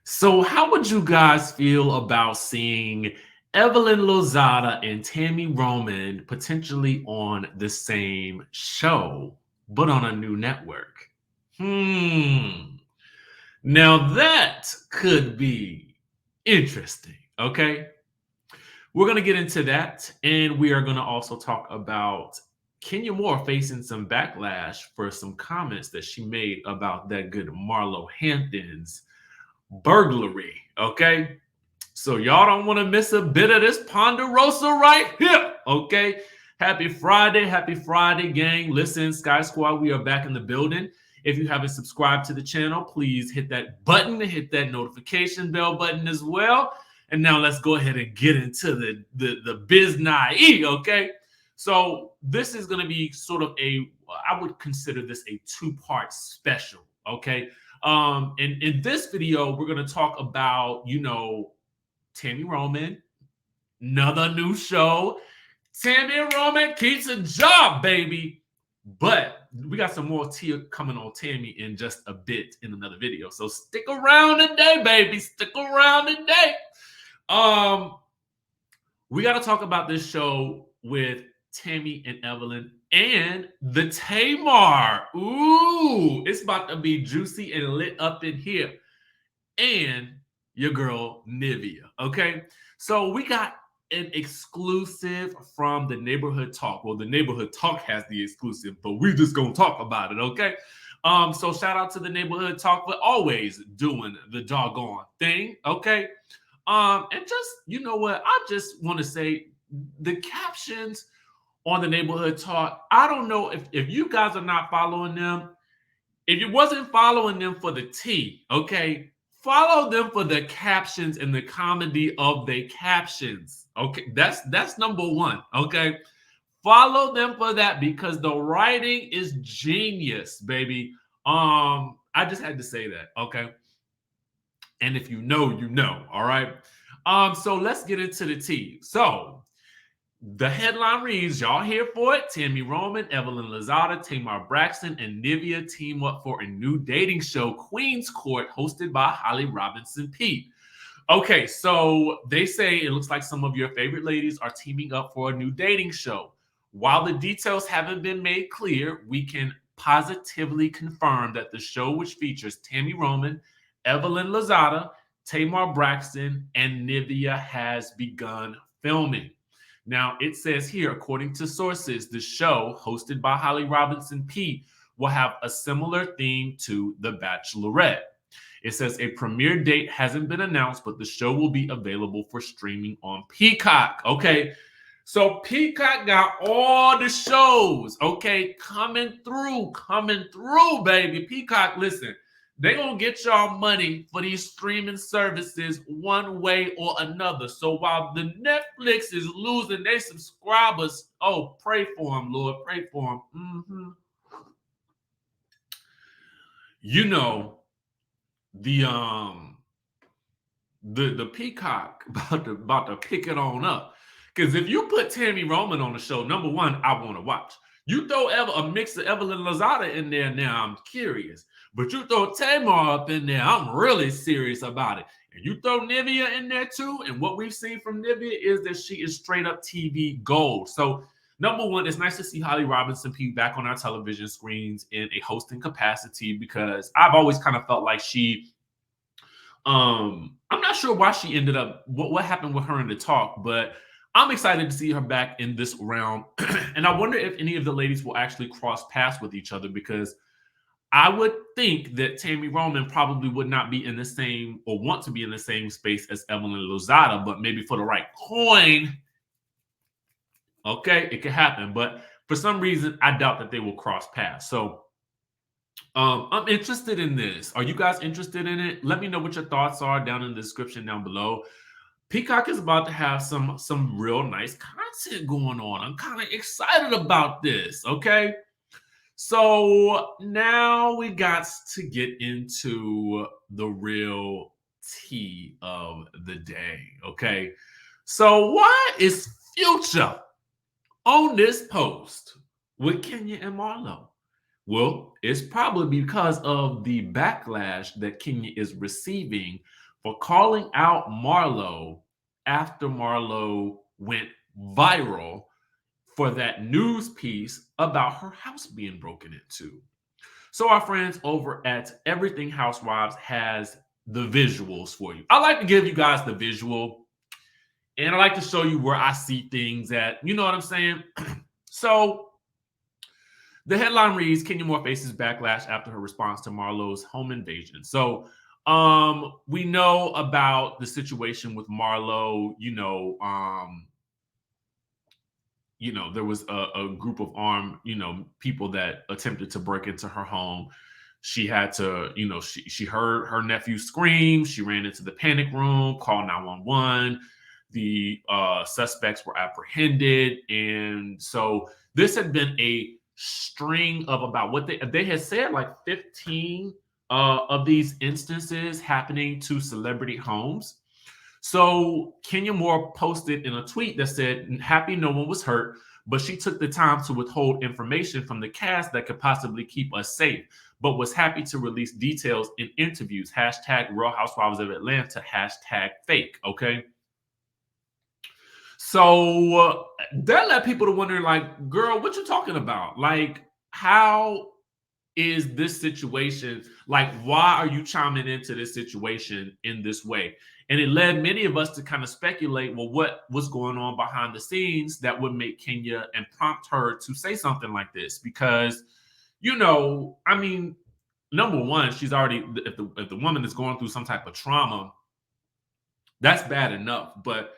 So, how would you guys feel about seeing Evelyn Lozada and Tammy Roman potentially on the same show, but on a new network? Hmm. Now that could be interesting. Okay. We're going to get into that. And we are going to also talk about Kenya Moore facing some backlash for some comments that she made about that good Marlo Hampton's burglary. Okay. So y'all don't want to miss a bit of this Ponderosa right here. Okay. Happy Friday, gang. Listen, Sky Squad, we are back in the building. If you haven't subscribed to the channel, please hit that button, hit that notification bell button as well. And now let's go ahead and get into the biz naive, okay? So this is going to be sort of I would consider this a two-part special, okay? And in this video, we're going to talk about, Tammy Roman, another new show. Tammy Roman keeps a job, baby. But we got some more tea coming on Tammy in just a bit in another video. So stick around today, baby. Stick around today. Um, we got to talk about this show with Tammy and Evelyn and the Tamar. Ooh, it's about to be juicy and lit up in here. And your girl Nivea. Okay, so we got an exclusive from the Neighborhood Talk. Well, the Neighborhood Talk has the exclusive, but we just gonna talk about it. Okay. So shout out to the Neighborhood Talk for always doing the doggone thing. Okay. And just what, I just want to say the captions on the Neighborhood Talk. I don't know if you guys are not following them. If you wasn't following them for the tea, okay, follow them for the captions and the comedy of their captions. Okay, that's number one. Okay, follow them for that because the writing is genius, baby. I just had to say that. Okay, and if you know, you know. All right. So let's get into the tea. So the headline reads, y'all here for it? Tammy Roman, Evelyn Lozada, Tamar Braxton, and Nivea team up for a new dating show, Queen's Court, hosted by Holly Robinson Peete. Okay, so they say it looks like some of your favorite ladies are teaming up for a new dating show. While the details haven't been made clear, we can positively confirm that the show, which features Tammy Roman, Evelyn Lozada, Tamar Braxton, and Nivea, has begun filming. Now, it says here, according to sources, the show, hosted by Holly Robinson Peete, will have a similar theme to The Bachelorette. It says a premiere date hasn't been announced, but the show will be available for streaming on Peacock. Okay, so Peacock got all the shows, okay, coming through, baby. Peacock, listen, they gonna get y'all money for these streaming services one way or another. So while the Netflix is losing their subscribers, oh, pray for them, Lord, pray for them. You know, the Peacock about to pick it on up. Because if you put Tammy Roman on the show, number one, I want to watch. You throw a mix of Evelyn Lozada in there now, I'm curious. But you throw Tamar up in there, I'm really serious about it. And you throw Nivea in there too, and what we've seen from Nivea is that she is straight up TV gold. So number one, it's nice to see Holly Robinson Peete back on our television screens in a hosting capacity because I've always kind of felt like I'm not sure why she ended up, what happened with her in the talk, but I'm excited to see her back in this round. And I wonder if any of the ladies will actually cross paths with each other because I would think that Tammy Roman probably would not be in the same or want to be in the same space as Evelyn Lozada, but maybe for the right coin, okay, it could happen. But for some reason, I doubt that they will cross paths. So I'm interested in this. Are you guys interested in it? Let me know what your thoughts are down in the description down below. Peacock is about to have some real nice content going on. I'm kind of excited about this. Okay. So now we got to get into the real tea of the day. Okay. So why is Future on this post with Kenya and Marlo? Well, it's probably because of the backlash that Kenya is receiving for calling out Marlo after Marlo went viral for that news piece about her house being broken into. So our friends over at Everything Housewives has the visuals for you. I like to give you guys the visual, and I like to show you where I see things at. You know what I'm saying? So the headline reads, Kenya Moore faces backlash after her response to Marlo's home invasion. So we know about the situation with Marlo. There was a group of armed, people that attempted to break into her home. She had to, she heard her nephew scream. She ran into the panic room, called 911. The suspects were apprehended. And so this had been a string of about what they had said, like 15 of these instances happening to celebrity homes. So Kenya Moore posted in a tweet that said, happy no one was hurt, but she took the time to withhold information from the cast that could possibly keep us safe, but was happy to release details in interviews. Hashtag Real Housewives of Atlanta, hashtag fake. Okay. So that led people to wonder, like, girl, what you talking about? Like, how is this situation, like, why are you chiming into this situation in this way? And it led many of us to kind of speculate, well, what was going on behind the scenes that would make Kenya and prompt her to say something like this? Because, I mean, number one, she's already, if the woman is going through some type of trauma, that's bad enough. But,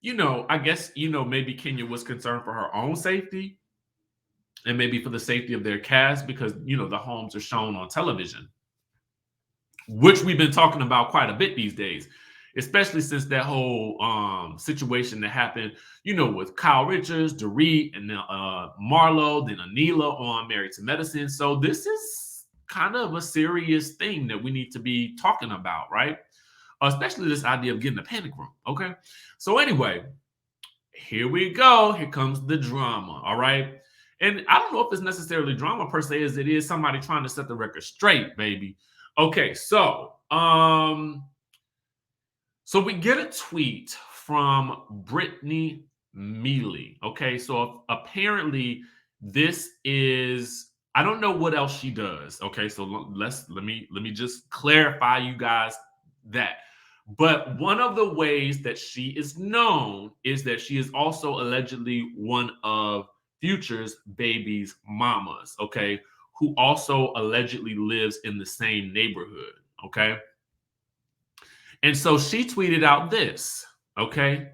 I guess, maybe Kenya was concerned for her own safety and maybe for the safety of their cast, because the homes are shown on television, which we've been talking about quite a bit these days, especially since that whole situation that happened, with Kyle Richards, Dorit, and Marlo, then Anila on Married to Medicine. So this is kind of a serious thing that we need to be talking about, right? Especially this idea of getting a panic room. Okay. So anyway, here we go. Here comes the drama. All right. And I don't know if it's necessarily drama per se, as it is somebody trying to set the record straight, baby. Okay, so we get a tweet from Brittany Mealy. Okay, so apparently this is, I don't know what else she does. Okay, so let me just clarify you guys that. But one of the ways that she is known is that she is also allegedly one of Future's baby's mamas, okay, who also allegedly lives in the same neighborhood, okay? And so she tweeted out this, okay?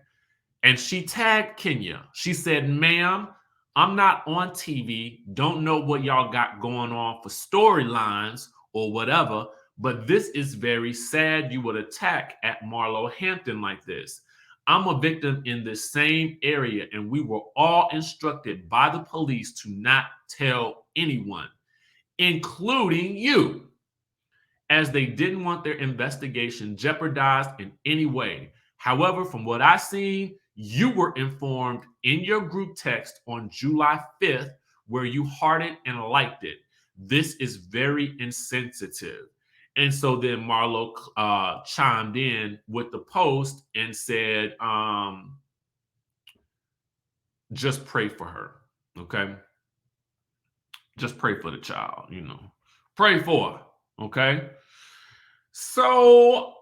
And she tagged Kenya. She said, ma'am, I'm not on TV. Don't know what y'all got going on for storylines or whatever, but this is very sad you would attack at Marlo Hampton like this. I'm a victim in this same area, and we were all instructed by the police to not tell anyone, including you, as they didn't want their investigation jeopardized in any way. However, from what I've seen, you were informed in your group text on July 5th, where you hearted and liked it. This is very insensitive. And so then Marlo chimed in with the post and said, just pray for her, okay? Just pray for the child, Pray for her, okay? So,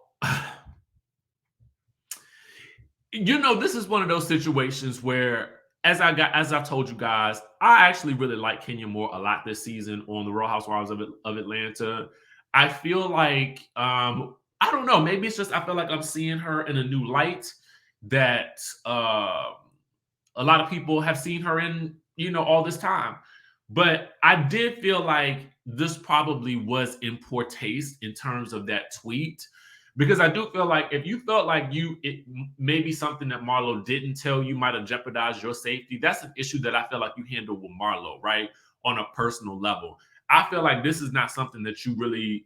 this is one of those situations where, as I've told you guys, I actually really like Kenya Moore a lot this season on the Real Housewives of Atlanta. I feel like, I don't know, maybe it's just I feel like I'm seeing her in a new light that a lot of people have seen her in, all this time. But I did feel like this probably was in poor taste in terms of that tweet, because I do feel like if you felt like it maybe something that Marlo didn't tell you might have jeopardized your safety, that's an issue that I feel like you handle with Marlo, right? On a personal level. I feel like this is not something that you really,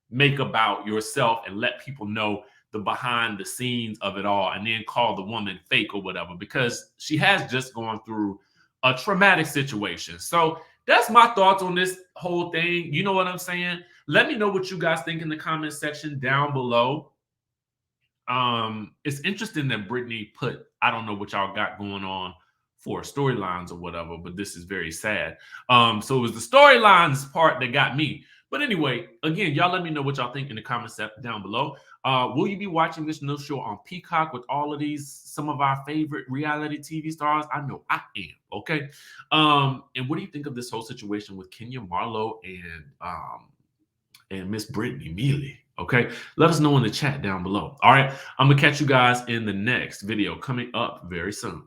make about yourself and let people know the behind the scenes of it all and then call the woman fake or whatever, because she has just gone through a traumatic situation. So that's my thoughts on this whole thing. You know what I'm saying? Let me know what you guys think in the comment section down below. It's interesting that Brittany put, I don't know what y'all got going on for storylines or whatever, but this is very sad. So it was the storylines part that got me. But anyway, again, y'all let me know what y'all think in the comments down below. Will you be watching this new show on Peacock with all of these, some of our favorite reality TV stars? I know I am. Okay. And what do you think of this whole situation with Kenya Marlo and Miss Brittany Mealy? Okay, let us know in the chat down below. All right, I'm gonna catch you guys in the next video coming up very soon.